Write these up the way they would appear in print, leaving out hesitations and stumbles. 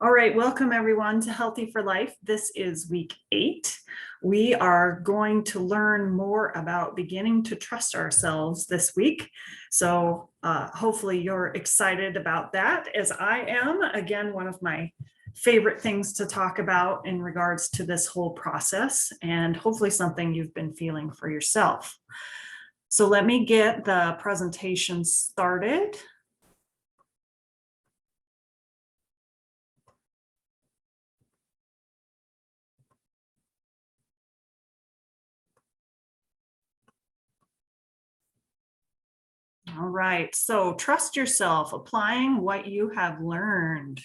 All right, welcome everyone to Healthy for Life. This is week 8. We are going to learn more about beginning to trust ourselves this week. So hopefully you're excited about that, as I am. Again, one of my favorite things to talk about in regards to this whole process, and hopefully something you've been feeling for yourself. So let me get the presentation started. All right, so trust yourself, applying what you have learned.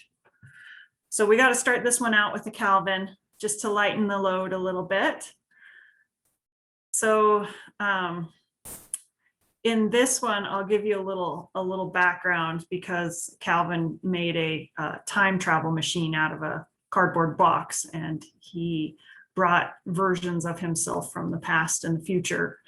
So we got to start this one out with a Calvin, just to lighten the load a little bit. So in this one, I'll give you a little background, because Calvin made a time travel machine out of a cardboard box, and he brought versions of himself from the past and the future.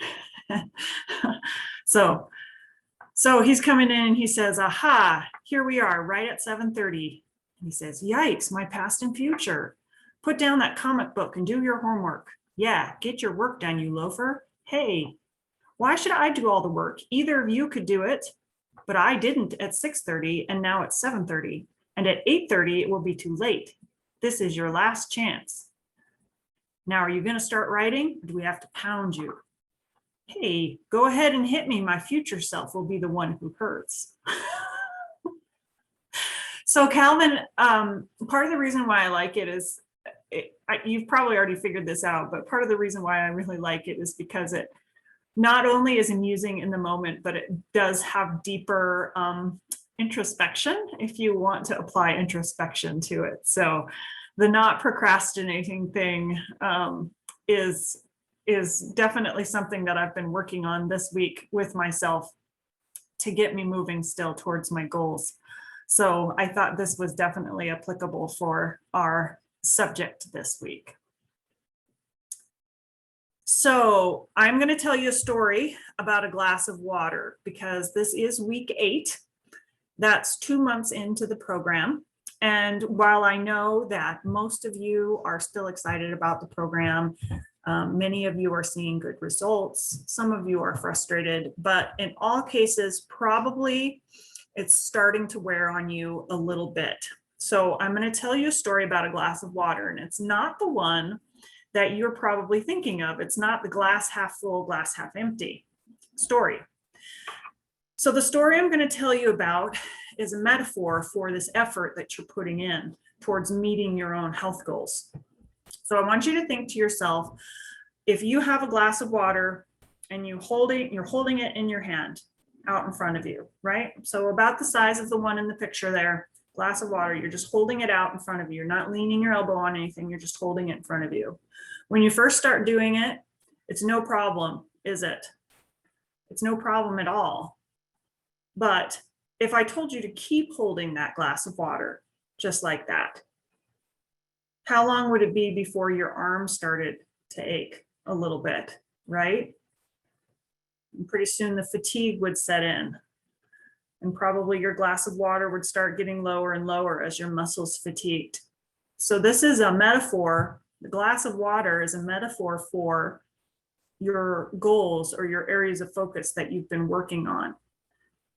So he's coming in and he says, aha, here we are right at 7:30. He says, yikes, my past and future. Put down that comic book and do your homework. Yeah, get your work done, you loafer. Hey, why should I do all the work? Either of you could do it, but I didn't at 6:30, and now it's 7:30. And at 8:30, it will be too late. This is your last chance. Now, are you going to start writing, or do we have to pound you? Hey, go ahead and hit me. My future self will be the one who hurts. So Calvin, part of the reason why I like it is, you've probably already figured this out, but part of the reason why I really like it is because it not only is amusing in the moment, but it does have deeper introspection, if you want to apply introspection to it. So the not procrastinating thing is definitely something that I've been working on this week with myself to get me moving still towards my goals. So I thought this was definitely applicable for our subject this week. So I'm going to tell you a story about a glass of water, because this is week 8. That's 2 months into the program. And while I know that most of you are still excited about the program, many of you are seeing good results. Some of you are frustrated, but in all cases, probably it's starting to wear on you a little bit. So I'm going to tell you a story about a glass of water, and it's not the one that you're probably thinking of. It's not the glass half full, glass half empty story. So the story I'm going to tell you about is a metaphor for this effort that you're putting in towards meeting your own health goals. So I want you to think to yourself, if you have a glass of water and you're holding it in your hand out in front of you, right? So about the size of the one in the picture there, glass of water, you're just holding it out in front of you. You're not leaning your elbow on anything. You're just holding it in front of you. When you first start doing it, it's no problem, is it? It's no problem at all. But if I told you to keep holding that glass of water just like that, how long would it be before your arm started to ache a little bit, right? And pretty soon the fatigue would set in, and probably your glass of water would start getting lower and lower as your muscles fatigued. So this is a metaphor. The glass of water is a metaphor for your goals or your areas of focus that you've been working on.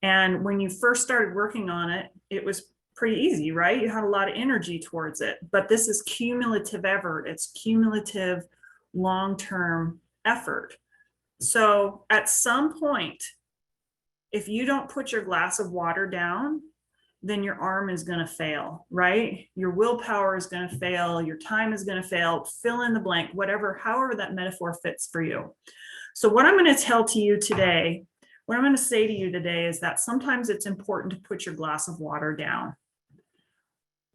And when you first started working on it, it was pretty easy, right? You had a lot of energy towards it, but this is cumulative effort. It's cumulative long-term effort. So at some point, if you don't put your glass of water down, then your arm is going to fail, right? Your willpower is going to fail. Your time is going to fail. Fill in the blank, whatever, however that metaphor fits for you. So what I'm going to tell to you today, what I'm going to say to you today is that sometimes it's important to put your glass of water down.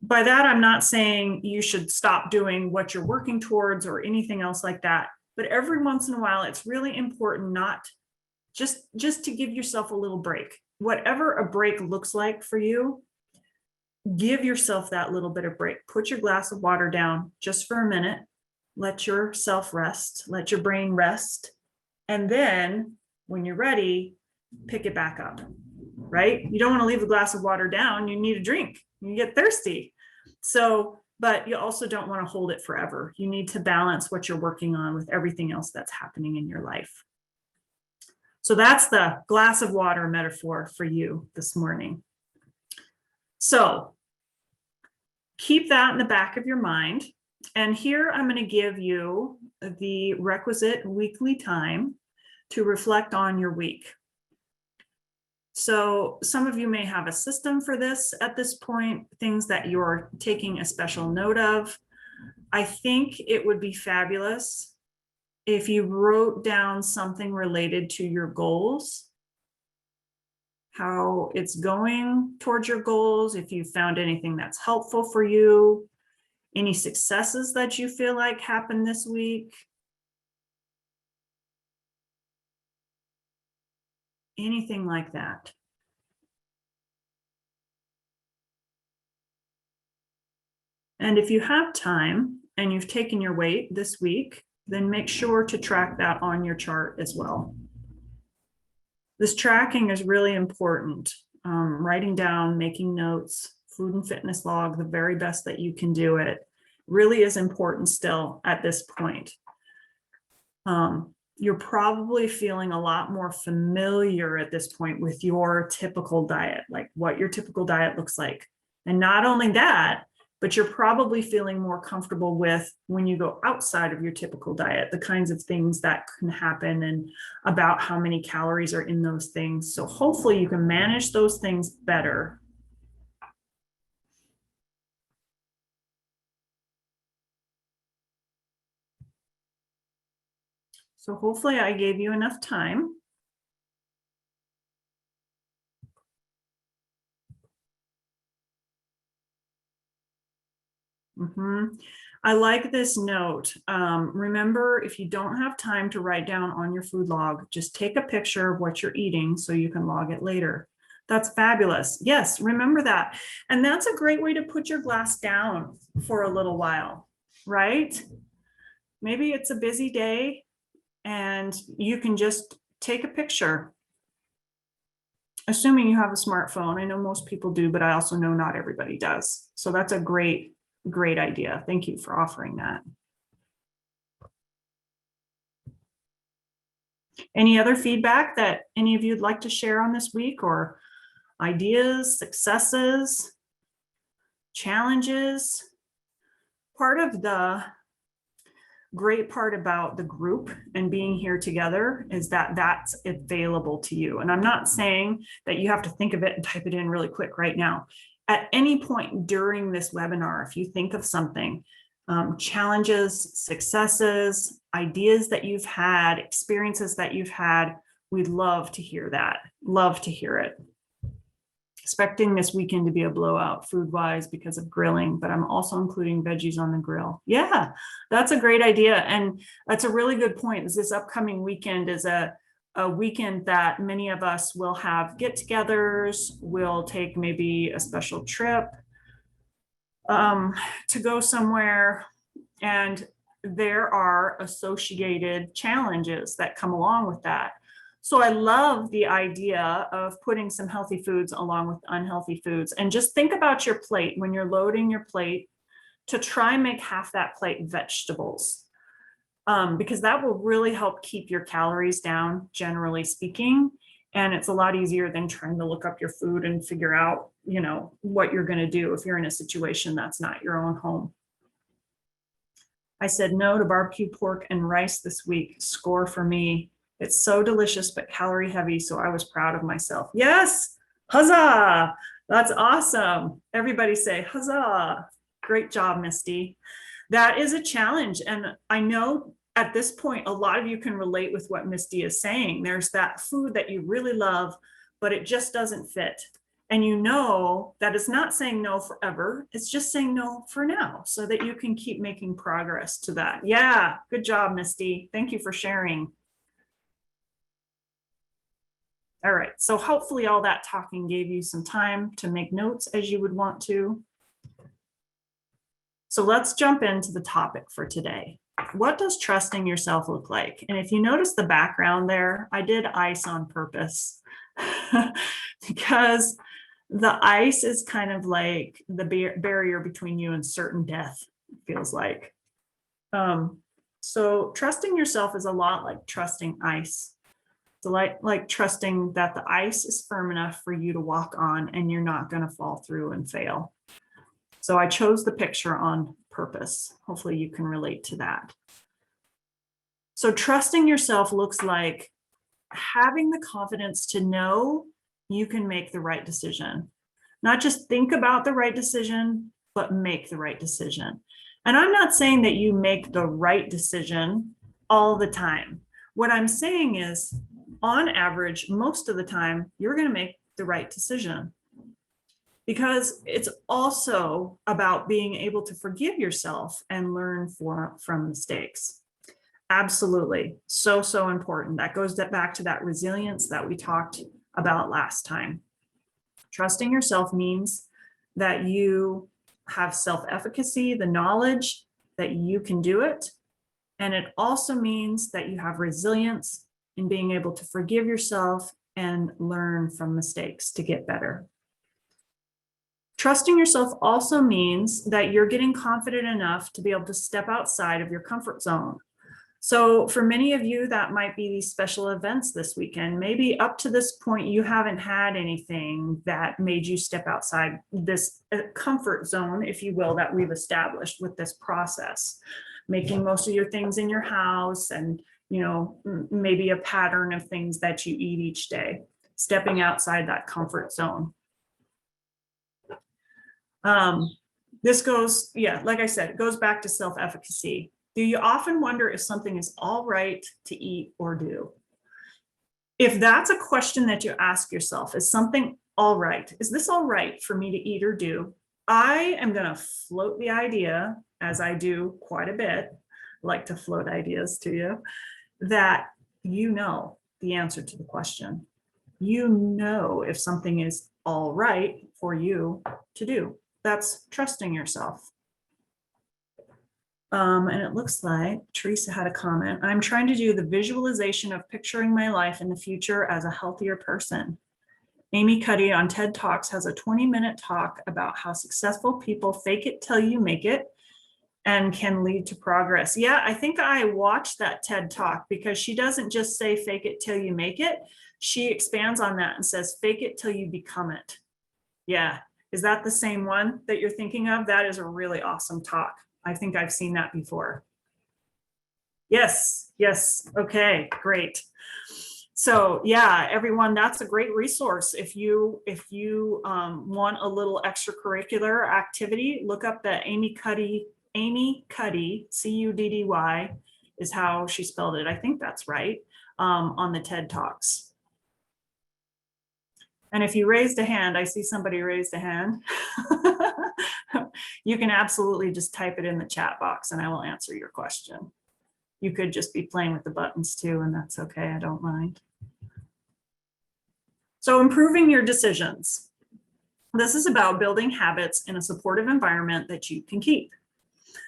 By that, I'm not saying you should stop doing what you're working towards or anything else like that. But every once in a while, it's really important not just to give yourself a little break. Whatever a break looks like for you, give yourself that little bit of break. Put your glass of water down just for a minute. Let yourself rest. Let your brain rest. And then when you're ready, pick it back up, right? You don't want to leave the glass of water down. You need a drink. You get thirsty. So, but you also don't want to hold it forever. You need to balance what you're working on with everything else that's happening in your life. So that's the glass of water metaphor for you this morning. So keep that in the back of your mind. And here I'm going to give you the requisite weekly time to reflect on your week. So some of you may have a system for this at this point, things that you're taking a special note of. I think it would be fabulous if you wrote down something related to your goals, how it's going towards your goals, if you found anything that's helpful for you, any successes that you feel like happened this week, anything like that. And if you have time and you've taken your weight this week, then make sure to track that on your chart as well. This tracking is really important. Writing down, making notes, food and fitness log, the very best that you can do it, really is important still at this point. You're probably feeling a lot more familiar at this point with your typical diet, like what your typical diet looks like. And not only that, but you're probably feeling more comfortable with when you go outside of your typical diet, the kinds of things that can happen and about how many calories are in those things. So hopefully you can manage those things better. So hopefully I gave you enough time. I like this note. Remember, if you don't have time to write down on your food log, just take a picture of what you're eating so you can log it later. That's fabulous. Yes, remember that. And that's a great way to put your glass down for a little while, right? Maybe it's a busy day and you can just take a picture. Assuming you have a smartphone. I know most people do, but I also know not everybody does. So that's a great idea. Thank you for offering that. Any other feedback that any of you'd like to share on this week, or ideas, successes, challenges? Part of the great part about the group and being here together is that that's available to you. And I'm not saying that you have to think of it and type it in really quick right now. At any point during this webinar, if you think of something, challenges, successes, ideas that you've had, experiences that you've had, we'd love to hear that. Love to hear it. Expecting this weekend to be a blowout food-wise because of grilling, but I'm also including veggies on the grill. Yeah, that's a great idea. And that's a really good point. Is this upcoming weekend is a weekend that many of us will have get-togethers, we'll take maybe a special trip to go somewhere, and there are associated challenges that come along with that. So I love the idea of putting some healthy foods along with unhealthy foods, and just think about your plate when you're loading your plate to try and make half that plate vegetables. Because that will really help keep your calories down, generally speaking. And it's a lot easier than trying to look up your food and figure out, you know, what you're going to do if you're in a situation that's not your own home. I said no to barbecue pork and rice this week. Score for me. It's so delicious, but calorie heavy. So I was proud of myself. Yes. Huzzah. That's awesome. Everybody say huzzah. Great job, Misty. That is a challenge. And I know at this point, a lot of you can relate with what Misty is saying. There's that food that you really love, but it just doesn't fit. And you know that it's not saying no forever. It's just saying no for now so that you can keep making progress to that. Yeah, good job, Misty. Thank you for sharing. All right, so hopefully all that talking gave you some time to make notes as you would want to. So let's jump into the topic for today. What does trusting yourself look like? And if you notice the background there, I did ice on purpose because The ice is kind of like the barrier between you and certain death, it feels like. So trusting yourself is a lot like trusting ice. It's like trusting that the ice is firm enough for you to walk on and you're not going to fall through and fail. So I chose the picture on purpose. Hopefully you can relate to that. So trusting yourself looks like having the confidence to know you can make the right decision. Not just think about the right decision, but make the right decision. And I'm not saying that you make the right decision all the time. What I'm saying is, on average, most of the time, you're going to make the right decision. Because it's also about being able to forgive yourself and learn from mistakes. Absolutely. So, so important. That goes back to that resilience that we talked about last time. Trusting yourself means that you have self-efficacy, the knowledge that you can do it. And it also means that you have resilience in being able to forgive yourself and learn from mistakes to get better. Trusting yourself also means that you're getting confident enough to be able to step outside of your comfort zone. So for many of you, that might be these special events this weekend. Maybe up to this point, you haven't had anything that made you step outside this comfort zone, if you will, that we've established with this process. Making most of your things in your house and, you know, maybe a pattern of things that you eat each day. Stepping outside that comfort zone. This goes, like I said, it goes back to self-efficacy. Do you often wonder if something is all right to eat or do? If that's a question that you ask yourself, is something all right? Is this all right for me to eat or do? I am going to float the idea, as I do quite a bit, like to float ideas to you, that you know the answer to the question. You know if something is all right for you to do. That's trusting yourself. And it looks like Teresa had a comment. I'm trying to do the visualization of picturing my life in the future as a healthier person. Amy Cuddy on TED Talks has a 20-minute talk about how successful people fake it till you make it and can lead to progress. Yeah, I think I watched that TED Talk because she doesn't just say fake it till you make it. She expands on that and says fake it till you become it. Yeah. Is that the same one that you're thinking of? That is a really awesome talk. I think I've seen that before. Yes, yes. Okay, great. So yeah, everyone, that's a great resource. If you want a little extracurricular activity, look up the Amy Cuddy, Cuddy is how she spelled it. I think that's right, on the TED Talks. And if you raised a hand, I see somebody raised a hand. You can absolutely just type it in the chat box and I will answer your question. You could just be playing with the buttons too, and that's okay, I don't mind. So improving your decisions. This is about building habits in a supportive environment that you can keep.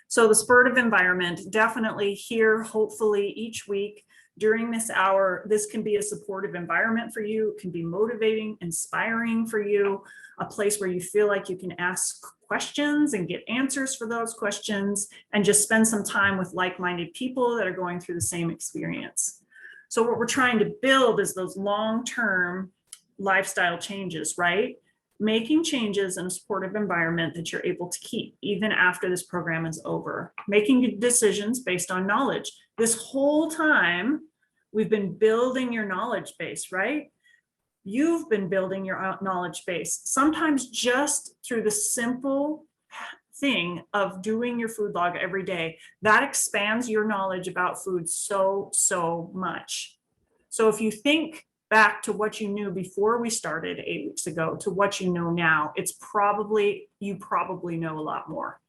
So the supportive environment, definitely here, hopefully each week, during this hour, this can be a supportive environment for you. It can be motivating, inspiring for you, a place where you feel like you can ask questions and get answers for those questions and just spend some time with like-minded people that are going through the same experience. So what we're trying to build is those long-term lifestyle changes, right? Making changes in a supportive environment that you're able to keep even after this program is over. Making decisions based on knowledge. This whole time, we've been building your knowledge base, right? You've been building your knowledge base, sometimes just through the simple thing of doing your food log every day. That expands your knowledge about food so much. So if you think back to what you knew before we started 8 weeks ago to what you know now, you probably know a lot more.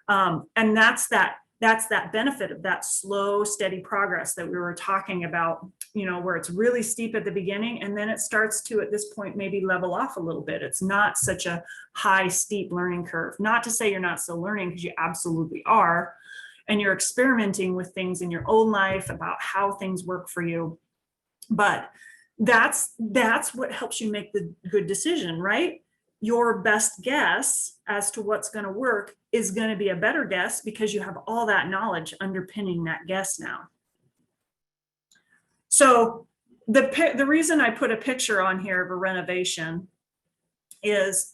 And that's that benefit of that slow, steady progress that we were talking about, you know, where it's really steep at the beginning and then it starts to, at this point, maybe level off a little bit. It's not such a high, steep learning curve. Not to say you're not still learning, because you absolutely are. And you're experimenting with things in your own life about how things work for you. But that's what helps you make the good decision, right? your best guess as to what's going to work is going to be a better guess because you have all that knowledge underpinning that guess now. So the reason I put a picture on here of a renovation is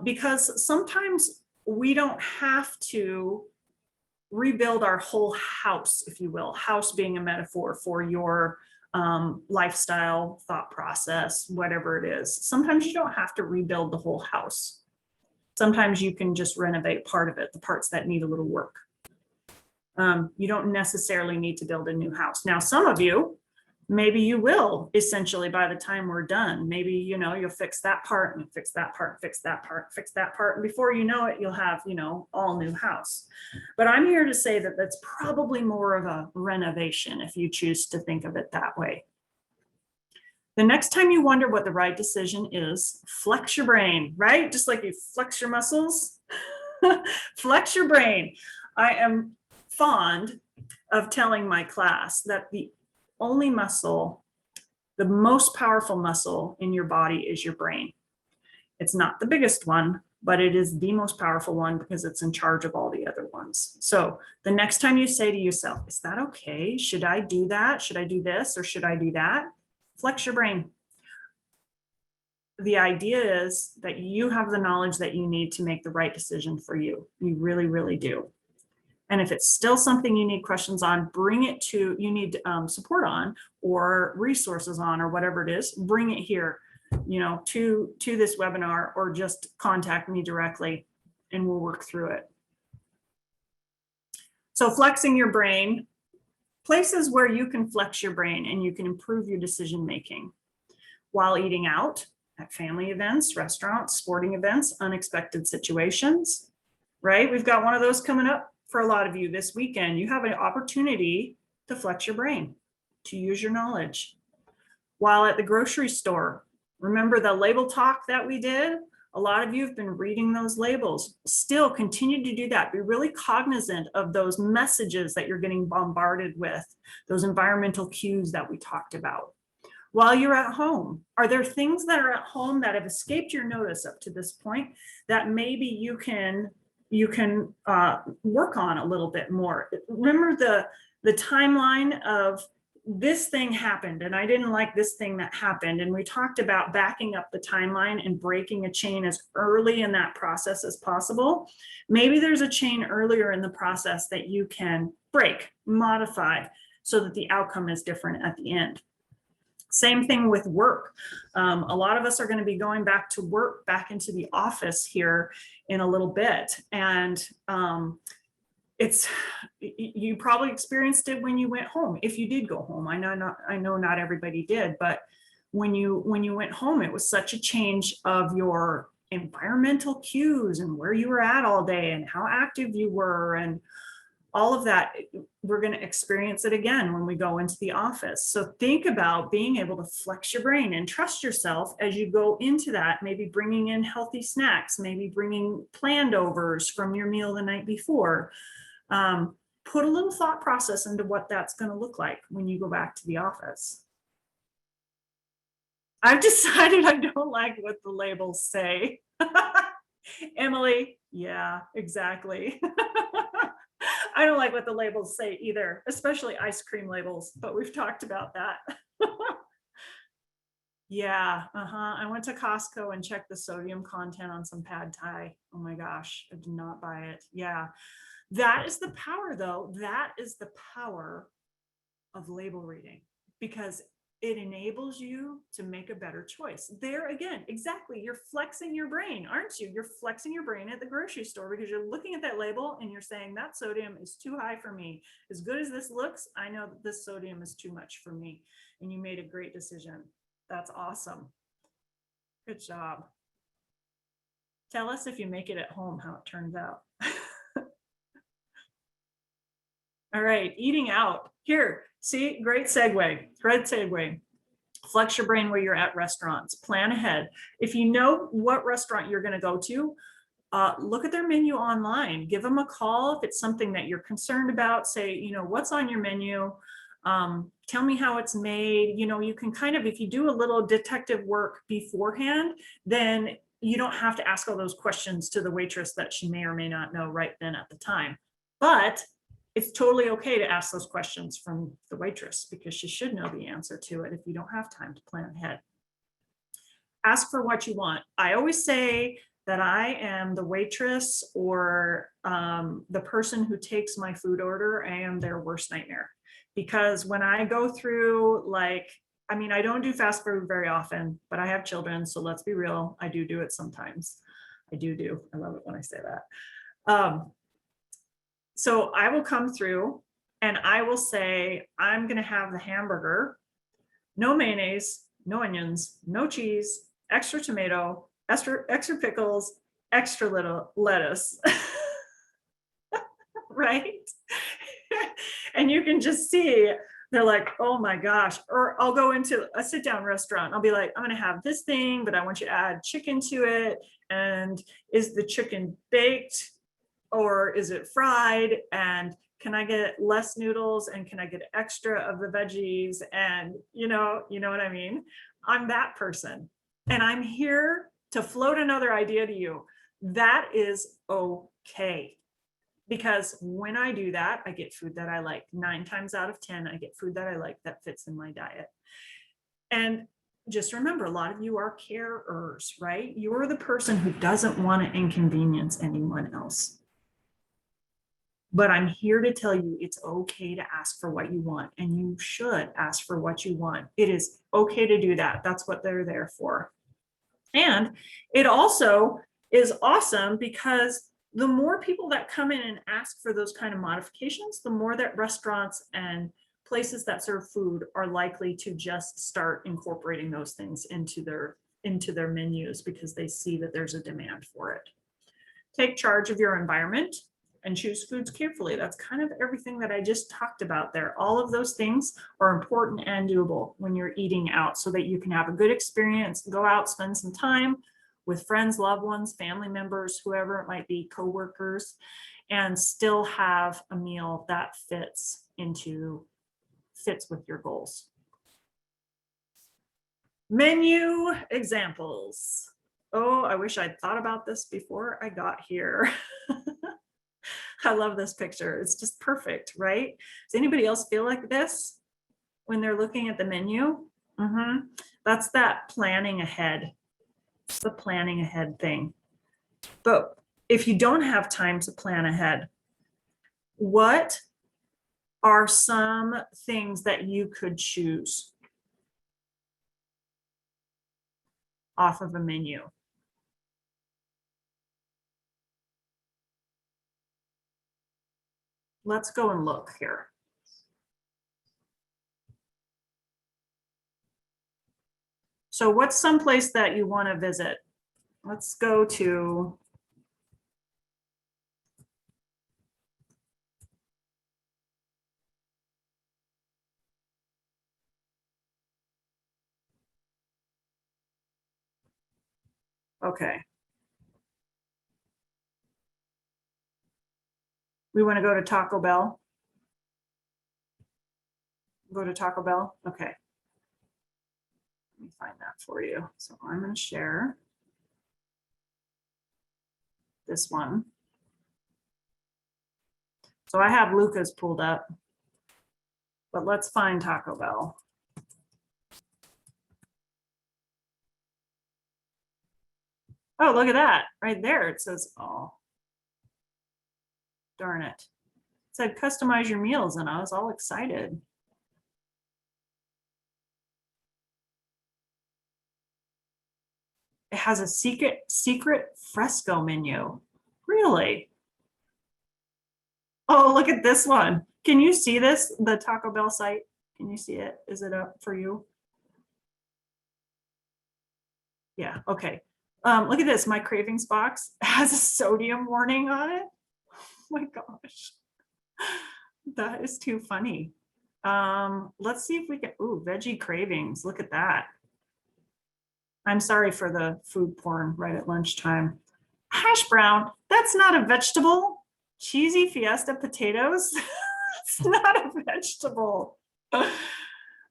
because sometimes we don't have to rebuild our whole house, if you will, house being a metaphor for your lifestyle, thought process, whatever it is. Sometimes you don't have to rebuild the whole house. Sometimes you can just renovate part of it, the parts that need a little work. You don't necessarily need to build a new house. Now, some of you, maybe you will essentially by the time we're done. Maybe, you know, you'll fix that part and fix that part, fix that part, fix that part. And before you know it, you'll have, you know, all new house. But I'm here to say that that's probably more of a renovation if you choose to think of it that way. The next time you wonder what the right decision is, flex your brain, right? Just like you flex your muscles, flex your brain. I am fond of telling my class that the only muscle, the most powerful muscle in your body is your brain. It's not the biggest one, but it is the most powerful one because it's in charge of all the other ones. So the next time you say to yourself, is that okay? Should I do that? Should I do this? Or should I do that? Flex your brain. The idea is that you have the knowledge that you need to make the right decision for you. You really, really do. And if it's still something you need questions on, bring it to, you need support on or resources on or whatever it is, bring it here, you know, to this webinar or just contact me directly and we'll work through it. So flexing your brain, places where you can flex your brain and you can improve your decision making while eating out at family events, restaurants, sporting events, unexpected situations, right? We've got one of those coming up. For a lot of you this weekend, you have an opportunity to flex your brain, to use your knowledge. While at the grocery store, remember the label talk that we did? A lot of you have been reading those labels. Still continue to do that. Be really cognizant of those messages that you're getting bombarded with, those environmental cues that we talked about. While you're at home, are there things that are at home that have escaped your notice up to this point that maybe you can work on a little bit more? Remember the timeline of this thing happened and I didn't like this thing that happened. And we talked about backing up the timeline and breaking a chain as early in that process as possible. Maybe there's a chain earlier in the process that you can break, modify so that the outcome is different at the end. Same thing with work. A lot of us are going to be going back to work, back into the office here in a little bit. And you probably experienced it when you went home. If you did go home, I know not everybody did, but when you went home, it was such a change of your environmental cues and where you were at all day and how active you were and all of that. We're going to experience it again when we go into the office. So think about being able to flex your brain and trust yourself as you go into that, maybe bringing in healthy snacks, maybe bringing planned overs from your meal the night before. Put a little thought process into what that's going to look like when you go back to the office. I've decided I don't like what the labels say. Emily, yeah, exactly. I don't like what the labels say either, especially ice cream labels, but we've talked about that. Yeah, I went to Costco and checked the sodium content on some pad thai. Oh my gosh, I did not buy it. Yeah, that is the power though. That is the power of label reading because it enables you to make a better choice. There again, exactly, you're flexing your brain, aren't you? You're flexing your brain at the grocery store because you're looking at that label and you're saying that sodium is too high for me. As good as this looks, I know that this sodium is too much for me. And you made a great decision. That's awesome. Good job. Tell us if you make it at home, how it turns out. All right, eating out. Here, see, great segue, great segue. Flex your brain where you're at restaurants. Plan ahead. If you know what restaurant you're going to go to, look at their menu online. Give them a call if it's something that you're concerned about. Say, you know, what's on your menu? Tell me how it's made. You know, you can kind of, if you do a little detective work beforehand, then you don't have to ask all those questions to the waitress that she may or may not know right then at the time. But it's totally okay to ask those questions from the waitress because she should know the answer to it if you don't have time to plan ahead. Ask for what you want. I always say that I am the waitress or the person who takes my food order. I am their worst nightmare because when I go through, like, I mean, I don't do fast food very often, but I have children, so let's be real, I do it sometimes. I do. I love it when I say that. So I will come through and I will say, I'm going to have the hamburger, no mayonnaise, no onions, no cheese, extra tomato, extra pickles, extra little lettuce. Right? And you can just see they're like, oh my gosh. Or I'll go into a sit down restaurant. I'll be like, I'm going to have this thing, but I want you to add chicken to it. And is the chicken baked or is it fried? And can I get less noodles and can I get extra of the veggies? And you know what I mean? I'm that person. And I'm here to float another idea to you. That is okay. Because when I do that, I get food that I like. 9 times out of 10, I get food that I like that fits in my diet. And just remember, a lot of you are carers, right? You're the person who doesn't want to inconvenience anyone else. But I'm here to tell you it's okay to ask for what you want, and you should ask for what you want. It is okay to do that. That's what they're there for. And it also is awesome because the more people that come in and ask for those kind of modifications, the more that restaurants and places that serve food are likely to just start incorporating those things into their menus because they see that there's a demand for it. Take charge of your environment and choose foods carefully. That's kind of everything that I just talked about there. All of those things are important and doable when you're eating out so that you can have a good experience, go out, spend some time with friends, loved ones, family members, whoever it might be, coworkers, and still have a meal that fits with your goals. Menu examples. Oh, I wish I'd thought about this before I got here. I love this picture. It's just perfect, right? Does anybody else feel like this when they're looking at the menu? That's that planning ahead. It's the planning ahead thing. But if you don't have time to plan ahead, what are some things that you could choose off of a menu? Let's go and look here. So what's someplace that you want to visit? Let's go to okay. We want to go to Taco Bell. Go to Taco Bell. Okay. Let me find that for you. So I'm going to share this one. So I have Luca's pulled up, but let's find Taco Bell. Oh, look at that right there. It says, oh, darn it. It said customize your meals and I was all excited. It has a secret fresco menu. Really? Oh, look at this one. Can you see this? The Taco Bell site? Can you see it? Is it up for you? Yeah, okay. Look at this. My cravings box has a sodium warning on it. Oh my gosh. That is too funny. Let's see if we can, ooh, veggie cravings. Look at that. I'm sorry for the food porn right at lunchtime. Hash brown, that's not a vegetable. Cheesy Fiesta potatoes, it's not a vegetable.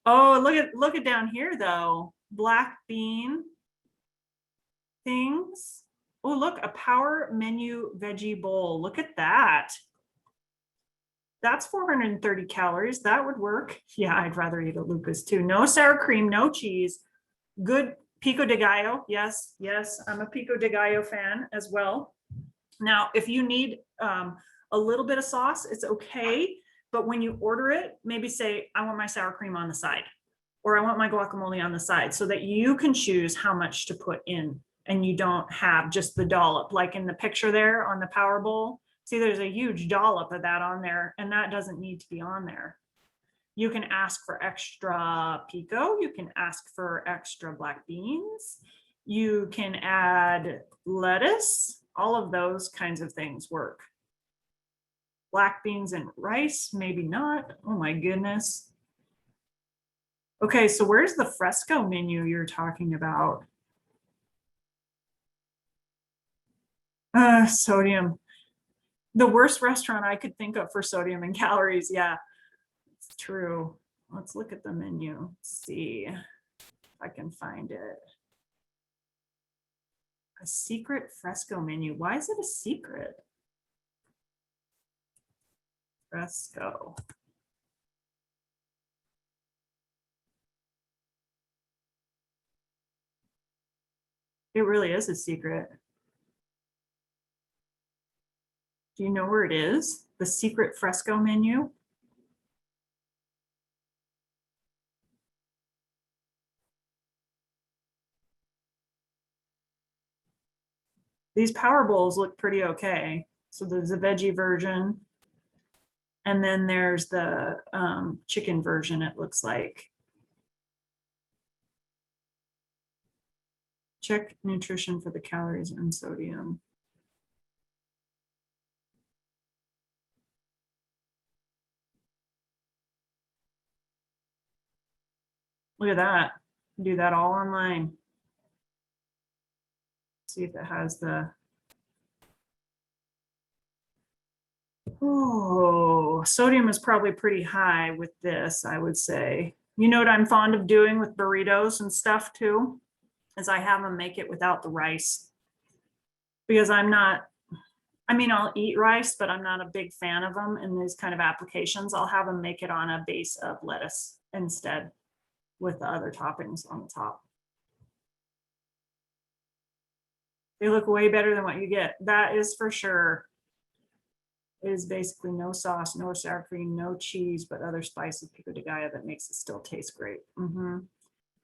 Oh, look at down here though. Black bean. things. Oh, look, a power menu veggie bowl. Look at that. That's 430 calories. That would work. Yeah, I'd rather eat a Lucas too. No sour cream, no cheese. Good pico de gallo. Yes, yes, I'm a pico de gallo fan as well. Now, if you need a little bit of sauce, it's okay. But when you order it, maybe say, I want my sour cream on the side, or I want my guacamole on the side, so that you can choose how much to put in and you don't have just the dollop, like in the picture there on the power bowl. See, there's a huge dollop of that on there, and that doesn't need to be on there. You can ask for extra pico. You can ask for extra black beans. You can add lettuce. All of those kinds of things work. Black beans and rice, maybe not. Oh my goodness. Okay, so where's the fresco menu you're talking about? Sodium. The worst restaurant I could think of for sodium and calories. Yeah, it's true. Let's look at the menu. Let's see if I can find it. A secret fresco menu. Why is it a secret? Fresco. It really is a secret. Do you know where it is? The secret fresco menu? These power bowls look pretty okay. So there's a veggie version. And then there's the chicken version, it looks like. Check nutrition for the calories and sodium. Look at that. Do that all online. See if it has the. Oh, sodium is probably pretty high with this, I would say. You know what I'm fond of doing with burritos and stuff too, is I have them make it without the rice. Because I'm not, I mean, I'll eat rice, but I'm not a big fan of them in these kind of applications. I'll have them make it on a base of lettuce instead with the other toppings on the top. They look way better than what you get. That is for sure. It is basically no sauce, no sour cream, no cheese, but other spices, pico de gallo, that makes it still taste great.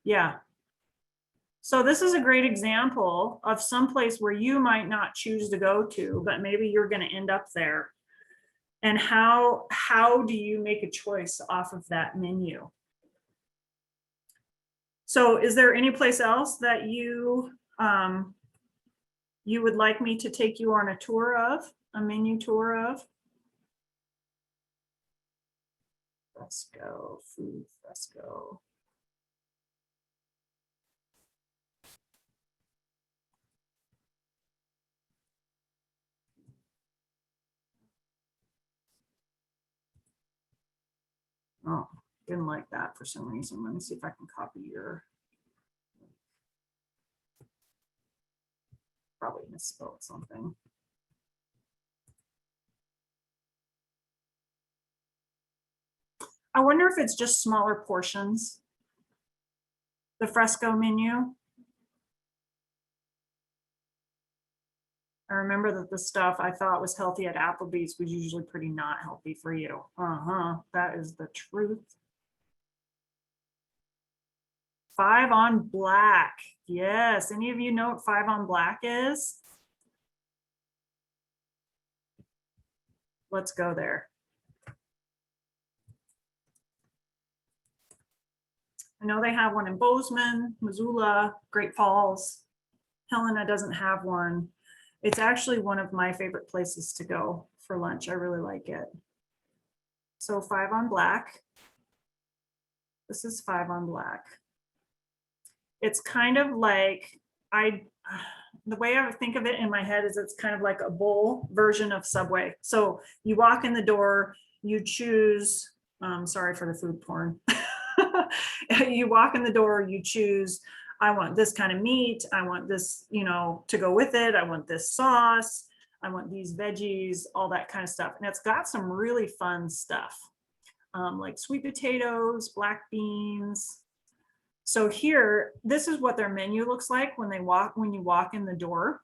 Yeah. So this is a great example of some place where you might not choose to go to, but maybe you're going to end up there. And how do you make a choice off of that menu? So is there any place else that you would like me to take you on a tour of, a menu tour of? Fresco, food fresco. Oh, didn't like that for some reason. Let me see if I can copy your. Probably misspelled something. I wonder if it's just smaller portions. The fresco menu. I remember that the stuff I thought was healthy at Applebee's was usually pretty not healthy for you. That is the truth. 5 on black. Yes. Any of you know what 5 on black is? Let's go there. I know they have one in Bozeman, Missoula, Great Falls. Helena doesn't have one. It's actually one of my favorite places to go for lunch. I really like it. So 5 on black. This is 5 on black. It's kind of like, the way I would think of it in my head is it's kind of like a bowl version of Subway. So you walk in the door, you choose, sorry for the food porn. You walk in the door, you choose I want this kind of meat. I want this, you know, to go with it. I want this sauce. I want these veggies, all that kind of stuff. And it's got some really fun stuff, like sweet potatoes, black beans. So here, this is what their menu looks like when you walk in the door.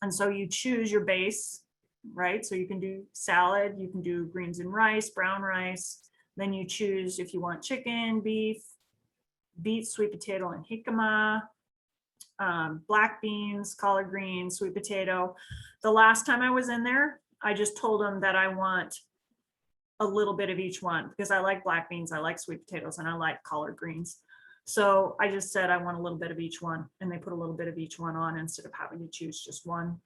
And so you choose your base, right? So you can do salad, you can do greens and rice, brown rice. Then you choose if you want chicken, beef, beet, sweet potato, and jicama, black beans, collard greens, sweet potato. The last time I was in there, I just told them that I want a little bit of each one because I like black beans, I like sweet potatoes, and I like collard greens. So I just said I want a little bit of each one, and they put a little bit of each one on instead of having to choose just one.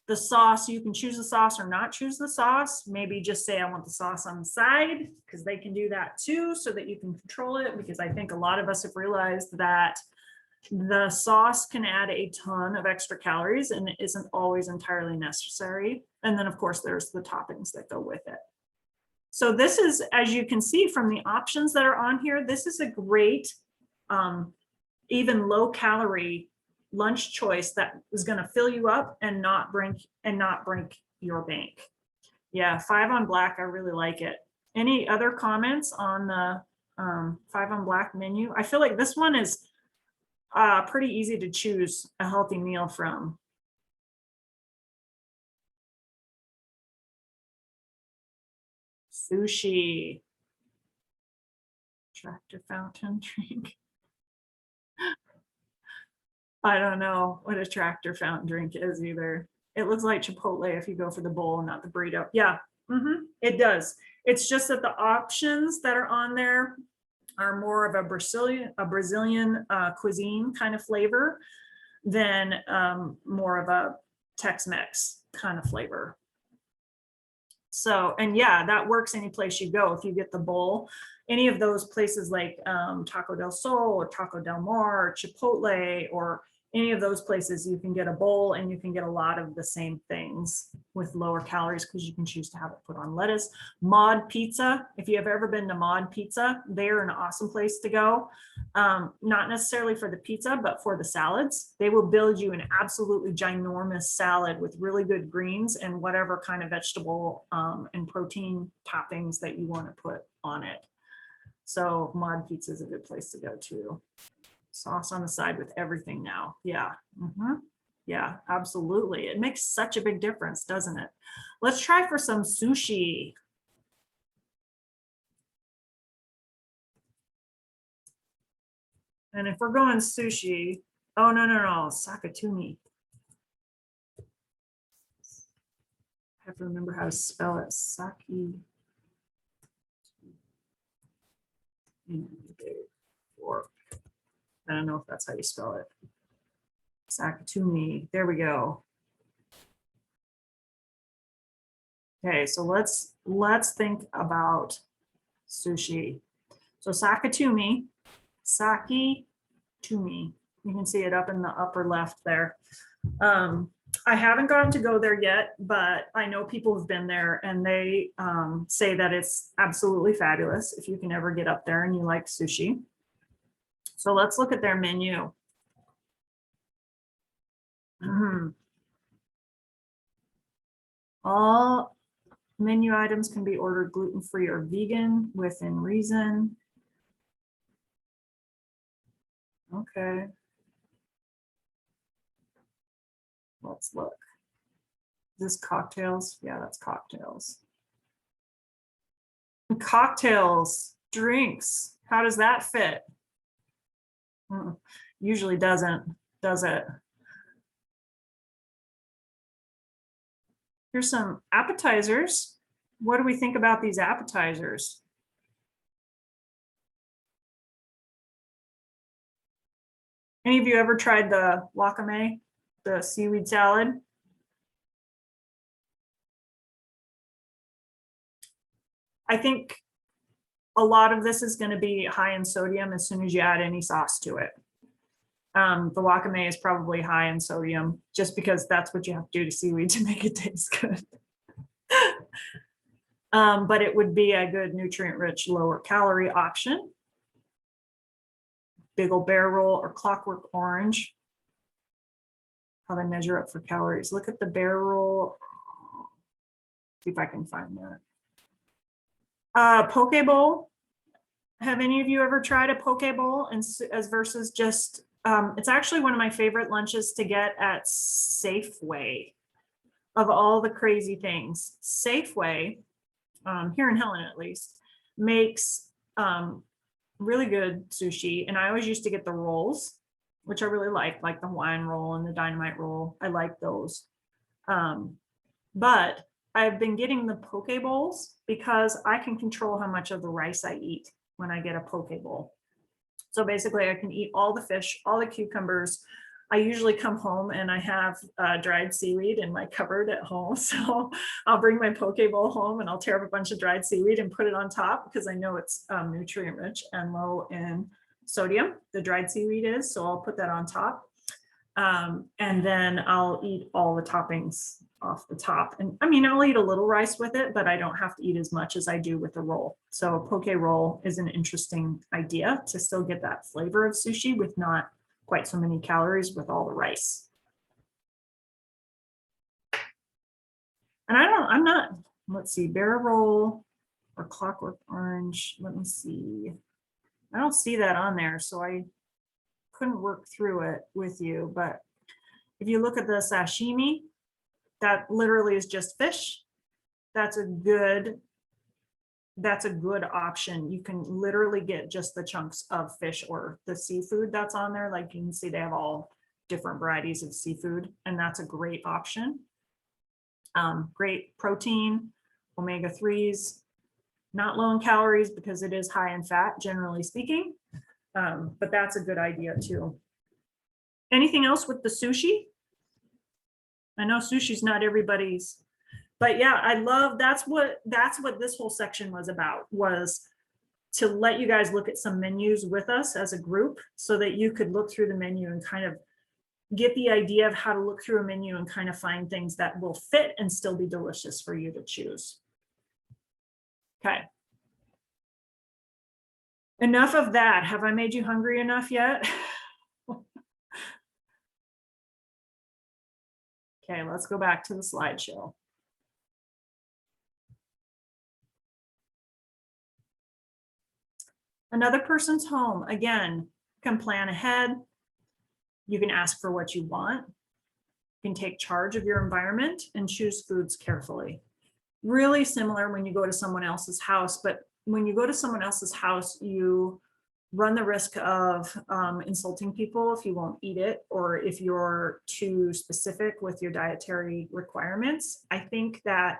The sauce, you can choose the sauce or not choose the sauce. Maybe just say I want the sauce on the side, because they can do that too, so that you can control it, because I think a lot of us have realized that the sauce can add a ton of extra calories and it isn't always entirely necessary. And then of course there's the toppings that go with it. So this is, as you can see from the options that are on here, this is a great, even low calorie lunch choice that is going to fill you up and not break your bank. Yeah, 5 on Black, I really like it. Any other comments on the 5 on Black menu? I feel like this one is pretty easy to choose a healthy meal from. Sushi. Tractor fountain drink. I don't know what a tractor fountain drink is either. It looks like Chipotle if you go for the bowl, not the burrito. Yeah, it does. It's just that the options that are on there are more of a Brazilian cuisine kind of flavor than more of a Tex-Mex kind of flavor. So, and yeah, that works any place you go. If you get the bowl, any of those places like Taco del Sol or Taco del Mar or Chipotle or any of those places, you can get a bowl and you can get a lot of the same things with lower calories because you can choose to have it put on lettuce. Mod Pizza, if you have ever been to Mod Pizza, they're an awesome place to go. Not necessarily for the pizza, but for the salads. They will build you an absolutely ginormous salad with really good greens and whatever kind of vegetable and protein toppings that you want to put on it. So Mod Pizza is a good place to go to. Sauce on the side with everything now. Yeah. Yeah, absolutely. It makes such a big difference, doesn't it? Let's try for some sushi. And if we're going sushi, oh, no, Sakatumi. I have to remember how to spell it. Saki. Or I don't know if that's how you spell it. Sakatumi. There we go. Okay, so let's think about sushi. So Sakatumi, Saki-tumi. You can see it up in the upper left there. I haven't gotten to go there yet, but I know people have been there and they say that it's absolutely fabulous if you can ever get up there and you like sushi. So let's look at their menu. All menu items can be ordered gluten-free or vegan within reason. Okay. Let's look. Is this cocktails? Yeah, that's cocktails. Cocktails, drinks. How does that fit? Usually doesn't, does it? Here's some appetizers. What do we think about these appetizers? Any of you ever tried the wakame, the seaweed salad? I think a lot of this is going to be high in sodium as soon as you add any sauce to it. The wakame is probably high in sodium just because that's what you have to do to seaweed to make it taste good. But it would be a good nutrient-rich, lower calorie option. big old bear roll, or Clockwork Orange. How they measure up for calories. Look at the bear roll. See if I can find that. Poke bowl. Have any of you ever tried a poke bowl and as versus just, it's actually one of my favorite lunches to get at Safeway. Of all the crazy things, Safeway, here in Helen at least, makes really good sushi. And I always used to get the rolls, which I really like the Hawaiian roll and the dynamite roll. I like those. But I've been getting the poke bowls because I can control how much of the rice I eat when I get a poke bowl. So basically I can eat all the fish, all the cucumbers. I usually come home and I have dried seaweed in my cupboard at home. So I'll bring my poke bowl home and I'll tear up a bunch of dried seaweed and put it on top because I know it's nutrient rich and low in sodium. The dried seaweed is, so I'll put that on top. And then I'll eat all the toppings off the top. And I mean, I'll eat a little rice with it, but I don't have to eat as much as I do with the roll. So a poke roll is an interesting idea to still get that flavor of sushi with not quite so many calories with all the rice. And I'm not, let's see, bear roll or Clockwork Orange. Let me see. I don't see that on there, so I couldn't work through it with you. But if you look at the sashimi, that literally is just fish. That's a good option. You can literally get just the chunks of fish or the seafood that's on there. Like you can see they have all different varieties of seafood, and that's a great option. Great protein, omega-3s, not low in calories because it is high in fat, generally speaking. But that's a good idea too. Anything else with the sushi? I know sushi's not everybody's, but yeah, I love, that's what this whole section was about, was to let you guys look at some menus with us as a group so that you could look through the menu and kind of get the idea of how to look through a menu and kind of find things that will fit and still be delicious for you to choose. Okay. Enough of that. Have I made you hungry enough yet? Okay, let's go back to the slideshow. Another person's home, again, can plan ahead. You can ask for what you want. You can take charge of your environment and choose foods carefully. Really similar when you go to someone else's house, but when you go to someone else's house, you run the risk of insulting people if you won't eat it, or if you're too specific with your dietary requirements. I think that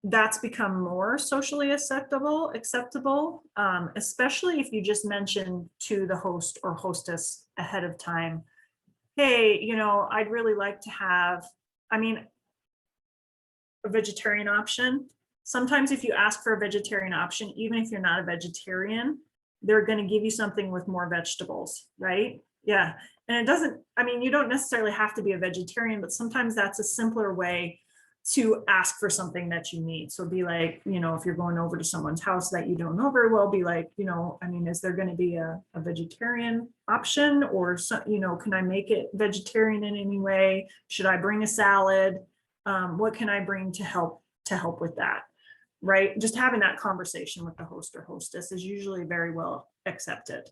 that's become more socially acceptable, especially if you just mention to the host or hostess ahead of time, hey, you know, I'd really like to have, I mean, a vegetarian option. Sometimes if you ask for a vegetarian option, even if you're not a vegetarian, they're going to give you something with more vegetables, right? Yeah. And it doesn't, I mean, you don't necessarily have to be a vegetarian, but sometimes that's a simpler way to ask for something that you need. So be like, you know, if you're going over to someone's house that you don't know very well, be like, you know, I mean, is there going to be a vegetarian option, or, you know, can I make it vegetarian in any way? Should I bring a salad? What can I bring to help with that? Right? Just having that conversation with the host or hostess is usually very well accepted.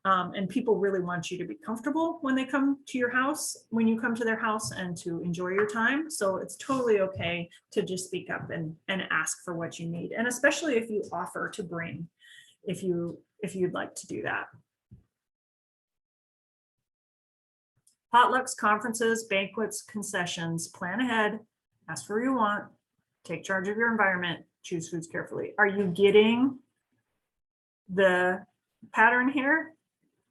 And people really want you to be comfortable when they come to your house, when you come to their house, and to enjoy your time. So it's totally okay to just speak up and ask for what you need. And especially if you offer to bring, if you'd like to do that. Potlucks, conferences, banquets, concessions, plan ahead, ask for what you want, take charge of your environment, choose foods carefully. Are you getting the pattern here?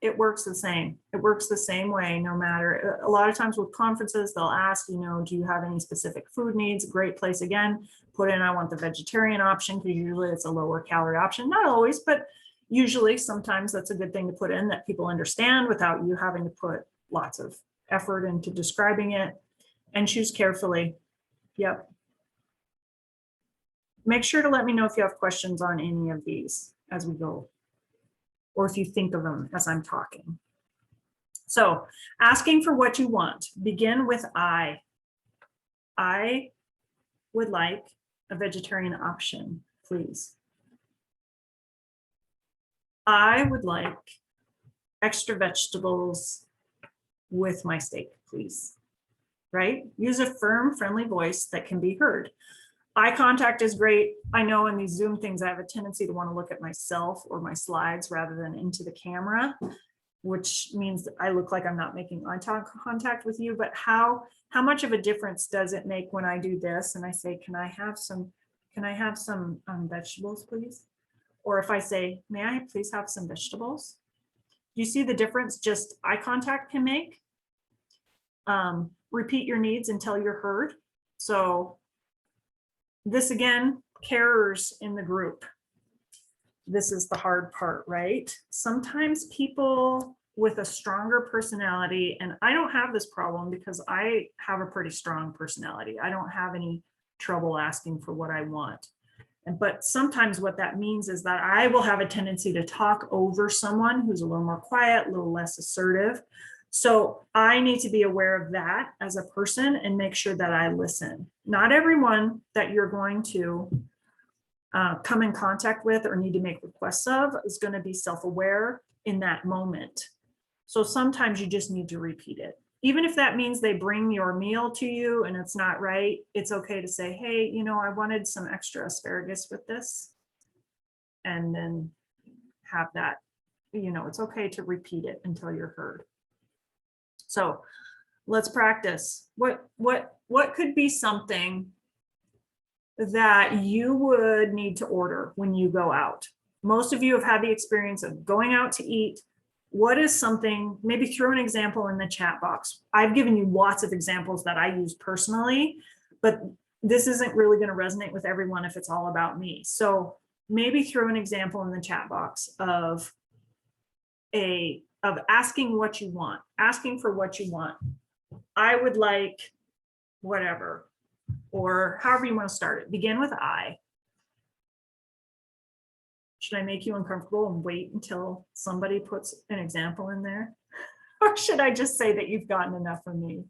It works the same. It works the same way, no matter. A lot of times with conferences, they'll ask, you know, do you have any specific food needs? Great place again, put in, I want the vegetarian option, because usually it's a lower calorie option. Not always, but usually sometimes that's a good thing to put in that people understand without you having to put lots of effort into describing it. And choose carefully. Yep. Make sure to let me know if you have questions on any of these as we go. or if you think of them as I'm talking. So asking for what you want, begin with I. I would like a vegetarian option, please. I would like extra vegetables with my steak, please. Right? Use a firm, friendly voice that can be heard. Eye contact is great. I know in these Zoom things, I have a tendency to want to look at myself or my slides rather than into the camera, which means I look like I'm not making eye contact with you. But how much of a difference does it make when I do this and I say, can I have some vegetables, please? Or if I say, may I please have some vegetables? Do you see the difference just eye contact can make? Repeat your needs until you're heard. So this again, carers in the group. This is the hard part, right? Sometimes people with a stronger personality, and I don't have this problem because I have a pretty strong personality. I don't have any trouble asking for what I want. But sometimes what that means is that I will have a tendency to talk over someone who's a little more quiet, a little less assertive. So I need to be aware of that as a person and make sure that I listen. Not everyone that you're going to come in contact with or need to make requests of is going to be self-aware in that moment. So sometimes you just need to repeat it. Even if that means they bring your meal to you and it's not right, it's okay to say, hey, you know, I wanted some extra asparagus with this. And then have that, you know, it's okay to repeat it until you're heard. So let's practice. What could be something that you would need to order when you go out? Most of you have had the experience of going out to eat. What is something, maybe throw an example in the chat box. I've given you lots of examples that I use personally, but this isn't really going to resonate with everyone if it's all about me. So maybe throw an example in the chat box of asking what you want, asking for what you want. I would like whatever, or however you want to start it. Begin with I. Should I make you uncomfortable and wait until somebody puts an example in there? Or should I just say that you've gotten enough from me?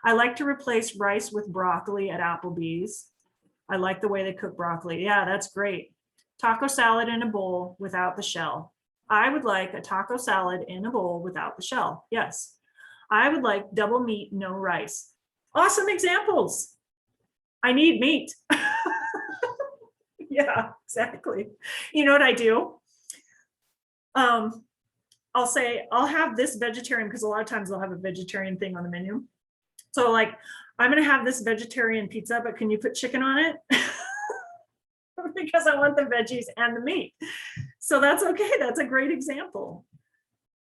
I like to replace rice with broccoli at Applebee's. I like the way they cook broccoli. Yeah, that's great. Taco salad in a bowl without the shell. I would like a taco salad in a bowl without the shell. Yes. I would like double meat, no rice. Awesome examples. I need meat. Yeah, exactly. You know what I do? I'll say, I'll have this vegetarian, because a lot of times they'll have a vegetarian thing on the menu. So like, I'm going to have this vegetarian pizza, but can you put chicken on it? Because I want the veggies and the meat. So that's okay. That's a great example.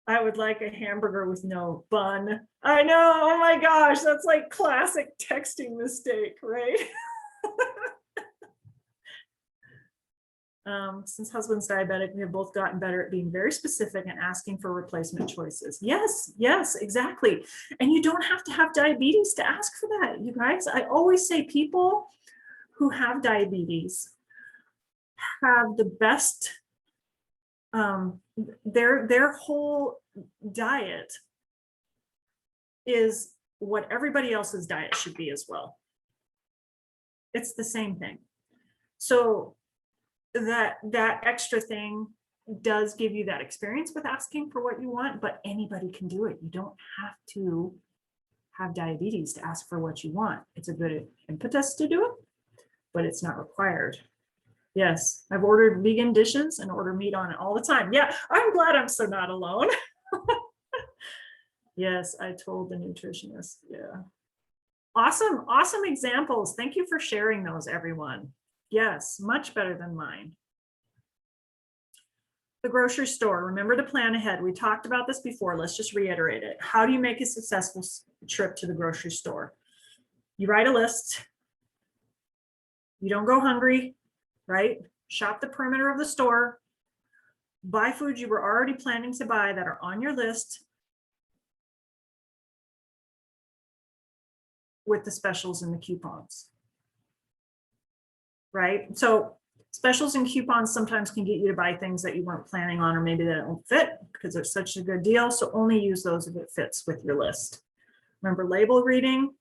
I would like a hamburger with no bun. I know. Oh my gosh. That's like classic texting mistake, right? Since husband's diabetic, we have both gotten better at being very specific and asking for replacement choices. Yes, yes, exactly. And you don't have to have diabetes to ask for that, you guys. I always say people who have diabetes have the best, their whole diet is what everybody else's diet should be as well. It's the same thing. So that extra thing does give you that experience with asking for what you want, but anybody can do it. You don't have to have diabetes to ask for what you want. It's a good impetus to do it, but it's not required. Yes, I've ordered vegan dishes and order meat on it all the time. Yeah, I'm glad I'm so not alone. Yes, I told the nutritionist. Yeah. Awesome, awesome examples. Thank you for sharing those, everyone. Yes, much better than mine. The grocery store. Remember to plan ahead. We talked about this before. Let's just reiterate it. How do you make a successful trip to the grocery store? You write a list. You don't go hungry, right? Shop the perimeter of the store. Buy food you were already planning to buy that are on your list with the specials and the coupons. Right? So Specials and coupons sometimes can get you to buy things that you weren't planning on, or maybe they don't fit because they're such a good deal. So only use those if it fits with your list. Remember label reading?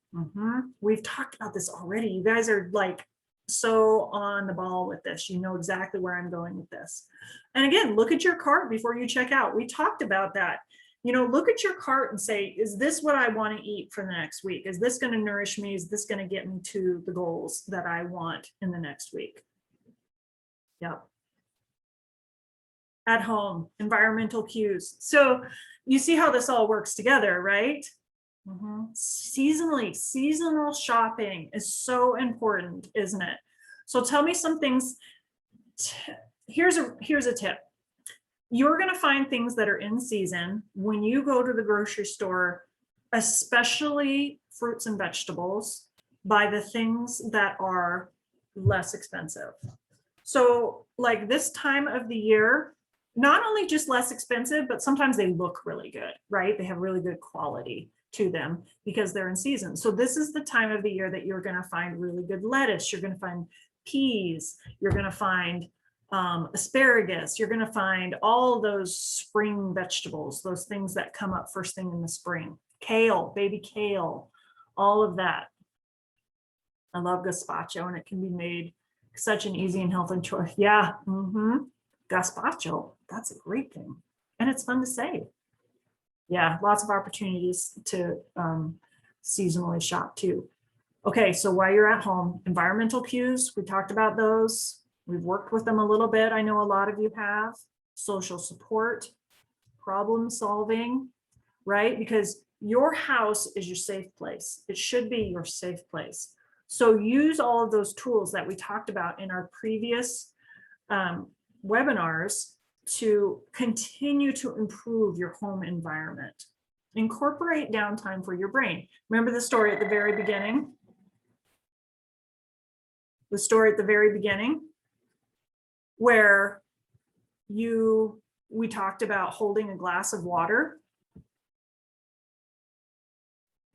We've talked about this already. You guys are like so on the ball with this. You know exactly where I'm going with this. And again, look at your cart before you check out. We talked about that. Look at your cart and say, is this what I want to eat for the next week? Is this going to nourish me? Is this going to get me to the goals that I want in the next week? Yep. At home, environmental cues. So you see how this all works together, right? Seasonal shopping is so important, isn't it? So tell me some things. Here's a tip. You're going to find things that are in season when you go to the grocery store, especially fruits and vegetables, buy the things that are less expensive. So like this time of the year, not only just less expensive, but sometimes they look really good, right? They have really good quality to them because they're in season. So this is the time of the year that you're going to find really good lettuce. You're going to find peas. You're going to find asparagus. You're going to find all those spring vegetables, those things that come up first thing in the spring. Kale, baby kale, all of that. I love gazpacho, and it can be made such an easy and healthy choice. Yeah, gazpacho, that's a great thing. And it's fun to say. Yeah, lots of opportunities to seasonally shop too. Okay, so while you're at home, environmental cues, we talked about those. We've worked with them a little bit. I know a lot of you have. Social support, problem solving, right? Because your house is your safe place. It should be your safe place. So use all of those tools that we talked about in our previous webinars to continue to improve your home environment. Incorporate downtime for your brain. Remember the story at the very beginning? The story at the very beginning where we talked about holding a glass of water.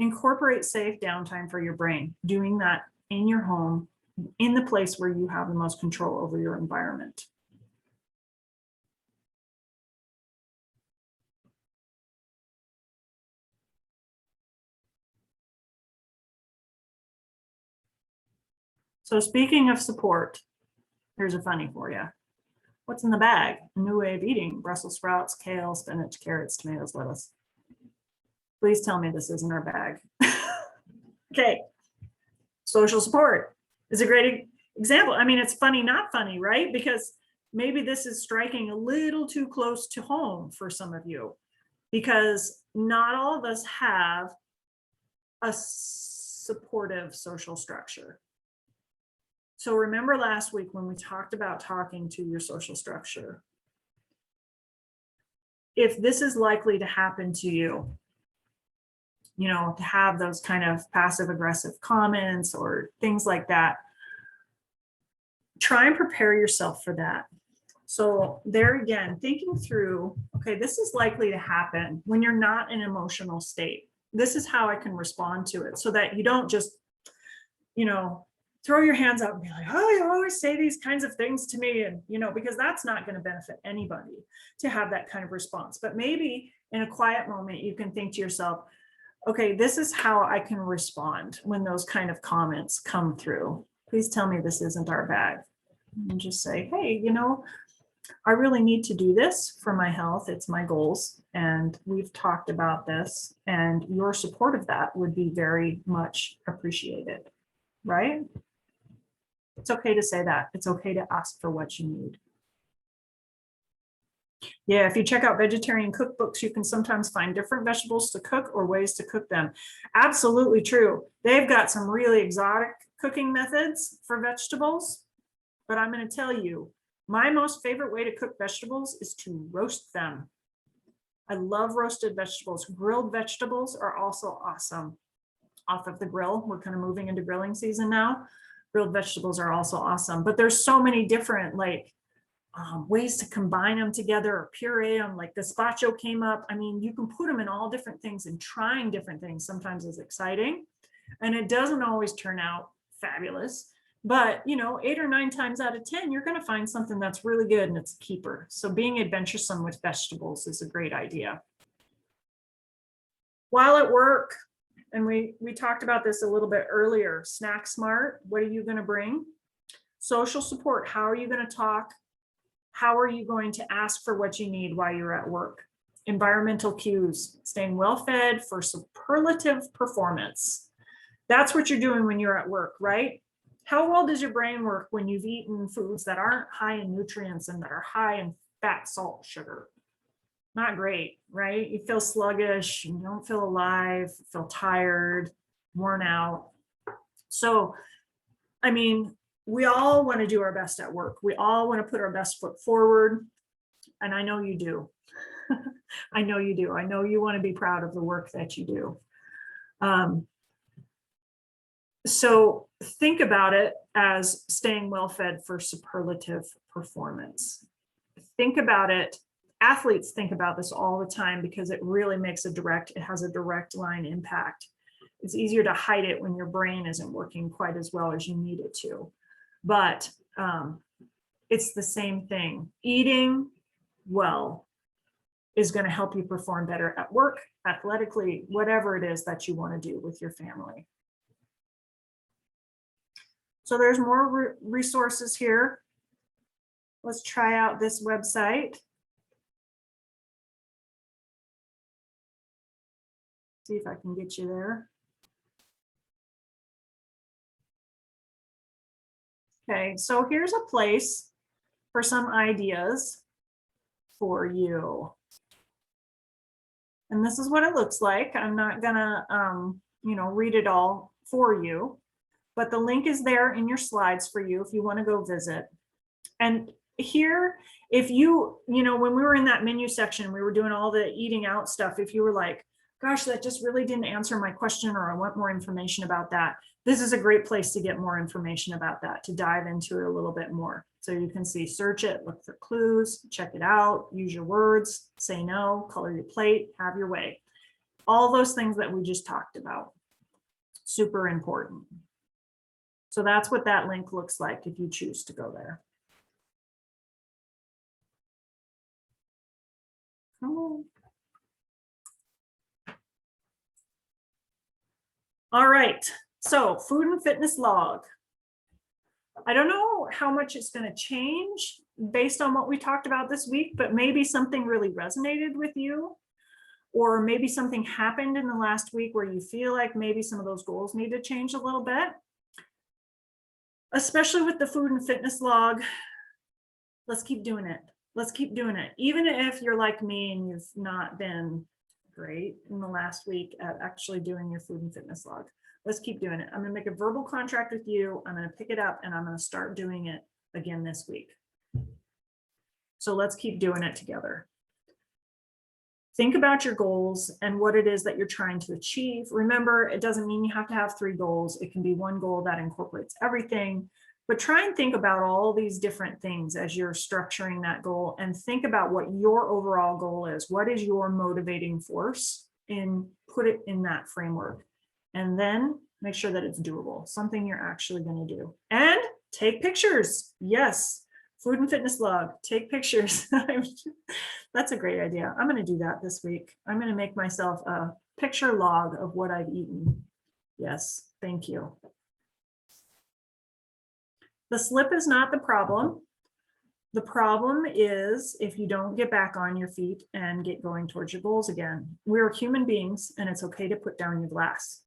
Incorporate safe downtime for your brain, doing that in your home, in the place where you have the most control over your environment. So speaking of support, here's a funny for you. What's in the bag? A new way of eating: Brussels sprouts, kale, spinach, carrots, tomatoes, lettuce. Please tell me this isn't our bag. Okay. Social support is a great example. I mean, it's funny, not funny, right? Because maybe this is striking a little too close to home for some of you, because not all of us have a supportive social structure. So remember last week when we talked about talking to your social structure, if this is likely to happen to you, to have those kind of passive aggressive comments or things like that, try and prepare yourself for that. So there again, thinking through, okay, this is likely to happen when you're not in an emotional state. This is how I can respond to it, so that you don't just, throw your hands up and be like, oh, you always say these kinds of things to me. And, because that's not going to benefit anybody to have that kind of response. But maybe in a quiet moment, you can think to yourself, okay, this is how I can respond when those kind of comments come through. Please tell me this isn't our bag. And just say, hey, I really need to do this for my health. It's my goals. And we've talked about this, and your support of that would be very much appreciated, right? It's okay to say that. It's okay to ask for what you need. Yeah, if you check out vegetarian cookbooks, you can sometimes find different vegetables to cook or ways to cook them. Absolutely true. They've got some really exotic cooking methods for vegetables, but I'm going to tell you, my most favorite way to cook vegetables is to roast them. I love roasted vegetables. Grilled vegetables are also awesome off of the grill. We're kind of moving into grilling season now. Grilled vegetables are also awesome, but there's so many different ways to combine them together or puree them. Like gazpacho came up. I mean, you can put them in all different things, and trying different things sometimes is exciting, and it doesn't always turn out fabulous But, 8 or 9 times out of 10, you're going to find something that's really good and it's a keeper. So being adventuresome with vegetables is a great idea. While at work, and we talked about this a little bit earlier, snack smart, what are you going to bring? Social support, how are you going to talk? How are you going to ask for what you need while you're at work? Environmental cues, staying well fed for superlative performance. That's what you're doing when you're at work, right? How well does your brain work when you've eaten foods that aren't high in nutrients and that are high in fat, salt, sugar? Not great, right? You feel sluggish, you don't feel alive, feel tired, worn out. So, I mean, we all want to do our best at work. We all want to put our best foot forward. And I know you do. I know you do. I know you want to be proud of the work that you do. So think about it as staying well fed for superlative performance. Think about it. Athletes think about this all the time because it really makes it has a direct line impact. It's easier to hide it when your brain isn't working quite as well as you need it to. But it's the same thing. Eating well is going to help you perform better at work, athletically, whatever it is that you want to do with your family. So there's more resources here. Let's try out this website. See if I can get you there. Okay, so here's a place for some ideas for you. And this is what it looks like. I'm not gonna, read it all for you, but the link is there in your slides for you if you want to go visit. And here, if you, when we were in that menu section, we were doing all the eating out stuff. If you were like, gosh, that just really didn't answer my question, or I want more information about that, this is a great place to get more information about that, to dive into it a little bit more. So you can see, search it, look for clues, check it out, use your words, say no, color your plate, have your way. All those things that we just talked about. Super important. So that's what that link looks like if you choose to go there. Oh. All right, so food and fitness log. I don't know how much it's going to change based on what we talked about this week, but maybe something really resonated with you, or maybe something happened in the last week where you feel like maybe some of those goals need to change a little bit. Especially with the food and fitness log, let's keep doing it. Let's keep doing it. Even if you're like me and you've not been great in the last week at actually doing your food and fitness log. Let's keep doing it. I'm going to make a verbal contract with you. I'm going to pick it up and I'm going to start doing it again this week. So let's keep doing it together. Think about your goals and what it is that you're trying to achieve. Remember, it doesn't mean you have to have 3 goals. It can be one goal that incorporates everything, but try and think about all these different things as you're structuring that goal, and think about what your overall goal is. What is your motivating force? And put it in that framework. And then make sure that it's doable, something you're actually going to do. And take pictures. Yes. Food and fitness log, take pictures. That's a great idea. I'm going to do that this week. I'm going to make myself a picture log of what I've eaten. Yes, thank you. The slip is not the problem. The problem is if you don't get back on your feet and get going towards your goals again. We're human beings and it's okay to put down your glass.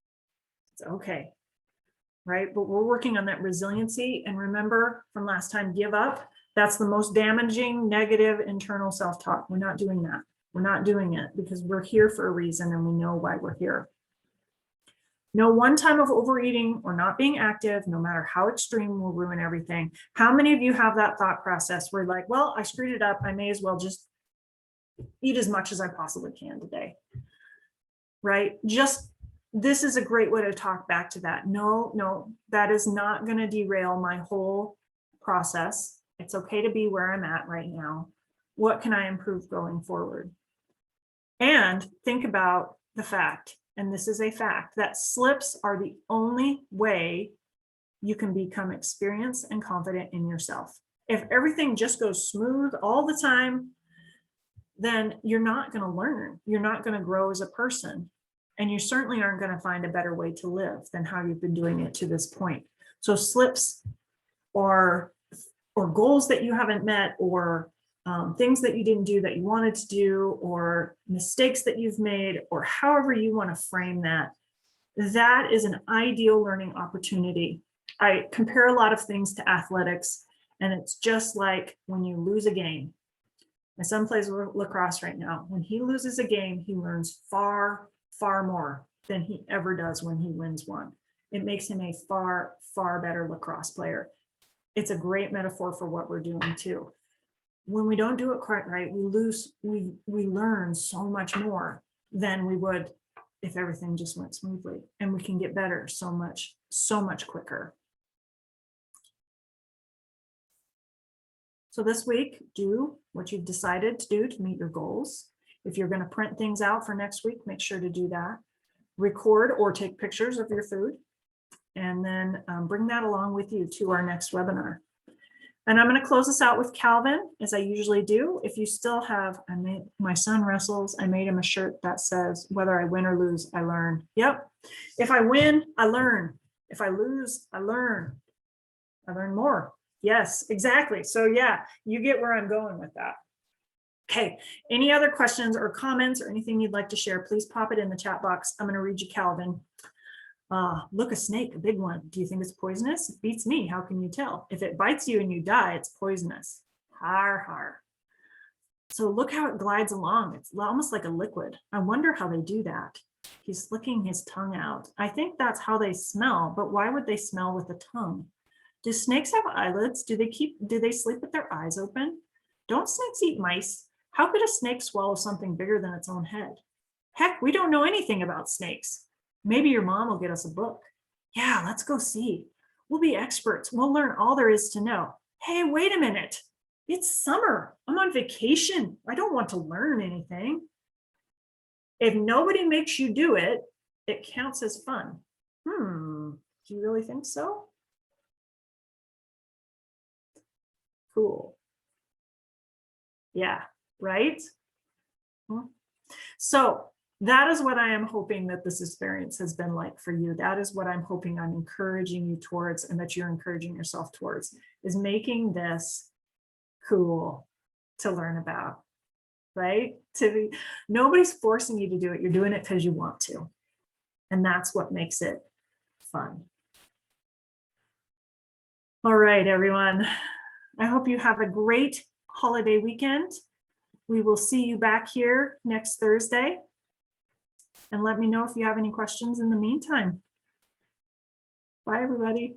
It's okay, right? But we're working on that resiliency. And remember from last time, give up. That's the most damaging, negative internal self-talk. We're not doing that. We're not doing it because we're here for a reason and we know why we're here. No one time of overeating or not being active, no matter how extreme, will ruin everything. How many of you have that thought process where like, well, I screwed it up. I may as well just eat as much as I possibly can today, right? This is a great way to talk back to that. No, that is not going to derail my whole process. It's okay to be where I'm at right now. What can I improve going forward? And think about the fact, and this is a fact, that slips are the only way you can become experienced and confident in yourself. If everything just goes smooth all the time, then you're not going to learn. You're not going to grow as a person. And you certainly aren't going to find a better way to live than how you've been doing it to this point. So slips or goals that you haven't met, or things that you didn't do that you wanted to do, or mistakes that you've made, or however you want to frame that, that is an ideal learning opportunity. I compare a lot of things to athletics, and it's just like when you lose a game. My son plays lacrosse right now. When he loses a game, he learns far, far more than he ever does when he wins one. It makes him a far, far better lacrosse player. It's a great metaphor for what we're doing too. When we don't do it quite right, we learn so much more than we would if everything just went smoothly, and we can get better so much quicker. So this week, do what you've decided to do to meet your goals. If you're going to print things out for next week, make sure to do that. Record or take pictures of your food, and then bring that along with you to our next webinar. And I'm going to close this out with Calvin, as I usually do. If you still have, my son wrestles, I made him a shirt that says, whether I win or lose, I learn. Yep. If I win, I learn. If I lose, I learn. I learn more. Yes, exactly. So yeah, you get where I'm going with that. Okay, any other questions or comments or anything you'd like to share, please pop it in the chat box. I'm going to read you Calvin. Look, a snake, a big one. Do you think it's poisonous? It beats me. How can you tell? If it bites you and you die, it's poisonous. Har, har. So look how it glides along. It's almost like a liquid. I wonder how they do that. He's licking his tongue out. I think that's how they smell, but why would they smell with a tongue? Do snakes have eyelids? Do they sleep with their eyes open? Don't snakes eat mice? How could a snake swallow something bigger than its own head? Heck, we don't know anything about snakes. Maybe your mom will get us a book. Yeah, let's go see. We'll be experts. We'll learn all there is to know. Hey, wait a minute. It's summer. I'm on vacation. I don't want to learn anything. If nobody makes you do it, it counts as fun. Do you really think so? Cool. Yeah, right? So that is what I am hoping that this experience has been like for you. That is what I'm hoping I'm encouraging you towards, and that you're encouraging yourself towards, is making this cool to learn about, right? Nobody's forcing you to do it. You're doing it because you want to. And that's what makes it fun. All right, everyone. I hope you have a great holiday weekend. We will see you back here next Thursday. And let me know if you have any questions in the meantime. Bye, everybody.